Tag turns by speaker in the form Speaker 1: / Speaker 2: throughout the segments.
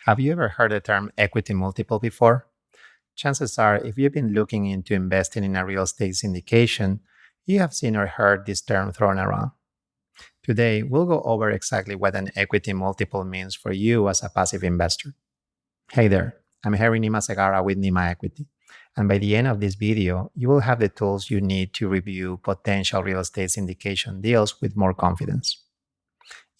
Speaker 1: Have you ever heard the term equity multiple before? Chances are, if you've been looking into investing in a real estate syndication, you have seen or heard this term thrown around. Today, we'll go over exactly what an equity multiple means for you as a passive investor. Hey there, I'm Harry Nima Segara with Nima Equity. And by the end of this video, you will have the tools you need to review potential real estate syndication deals with more confidence.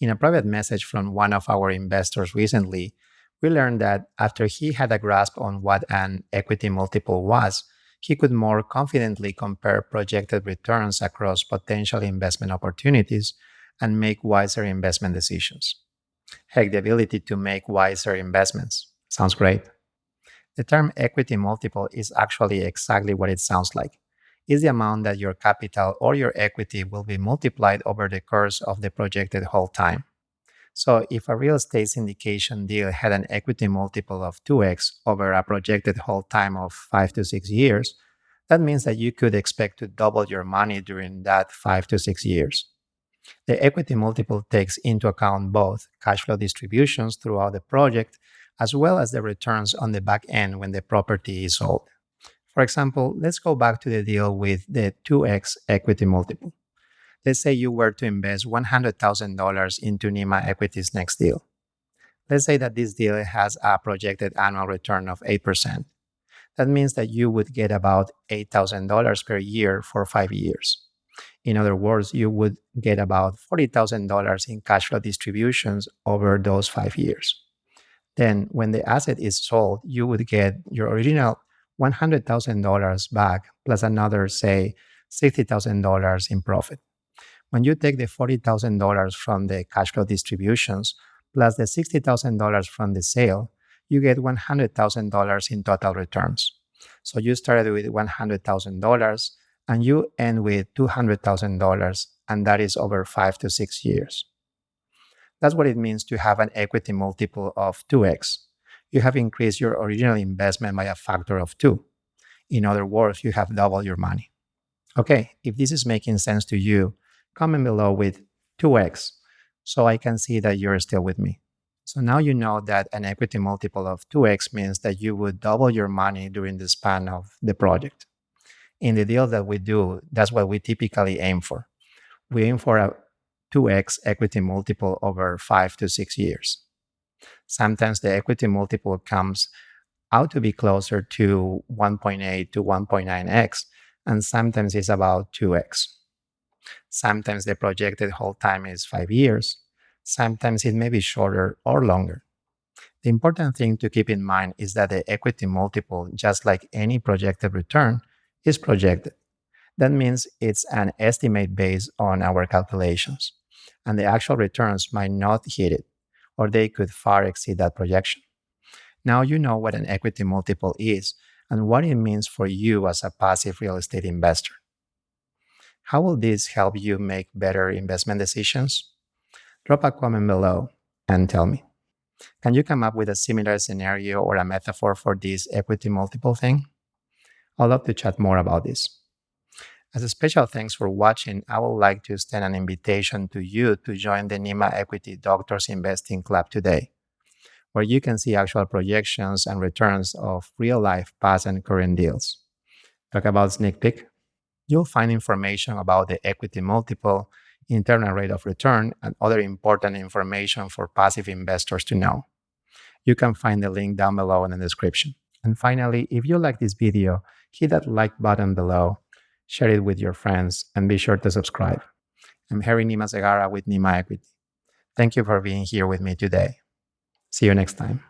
Speaker 1: In a private message from one of our investors recently, we learned that after he had a grasp on what an equity multiple was, he could more confidently compare projected returns across potential investment opportunities and make wiser investment decisions. Heck, the ability to make wiser investments. Sounds great. The term equity multiple is actually exactly what it sounds like. It's the amount that your capital or your equity will be multiplied over the course of the projected hold time. So, if a real estate syndication deal had an equity multiple of 2x over a projected hold time of 5 to 6 years, that means that you could expect to double your money during that 5 to 6 years. The equity multiple takes into account both cash flow distributions throughout the project as well as the returns on the back end when the property is sold. For example, let's go back to the deal with the 2x equity multiple. Let's say you were to invest $100,000 into Nima Equity's next deal. Let's say that this deal has a projected annual return of 8%. That means that you would get about $8,000 per year for 5 years. In other words, you would get about $40,000 in cash flow distributions over those 5 years. Then, when the asset is sold, you would get your original $100,000 back plus another, say, $60,000 in profit. When you take the $40,000 from the cash flow distributions plus the $60,000 from the sale, you get $100,000 in total returns. So you started with $100,000 and you end with $200,000, and that is over 5 to 6 years. That's what it means to have an equity multiple of 2x. You have increased your original investment by a factor of 2. In other words, you have doubled your money. Okay, if this is making sense to you, comment below with 2x so I can see that you're still with me. So now you know that an equity multiple of 2x means that you would double your money during the span of the project. In the deal that we do, that's what we typically aim for. We aim for a 2x equity multiple over 5 to 6 years. Sometimes the equity multiple comes out to be closer to 1.8 to 1.9x, and sometimes it's about 2x. Sometimes the projected hold time is 5 years. Sometimes it may be shorter or longer. The important thing to keep in mind is that the equity multiple, just like any projected return, is projected. That means it's an estimate based on our calculations, and the actual returns might not hit it, or they could far exceed that projection. Now you know what an equity multiple is and what it means for you as a passive real estate investor. How will this help you make better investment decisions? Drop a comment below and tell me. Can you come up with a similar scenario or a metaphor for this equity multiple thing? I'd love to chat more about this. As a special thanks for watching, I would like to extend an invitation to you to join the Nima Equity Doctors Investing Club today, where you can see actual projections and returns of real-life past and current deals. Talk about sneak peek. You'll find information about the equity multiple, internal rate of return, and other important information for passive investors to know. You can find the link down below in the description. And finally, if you like this video, hit that like button below, share it with your friends, and be sure to subscribe. I'm Harry Nima Segara with Nima Equity. Thank you for being here with me today. See you next time.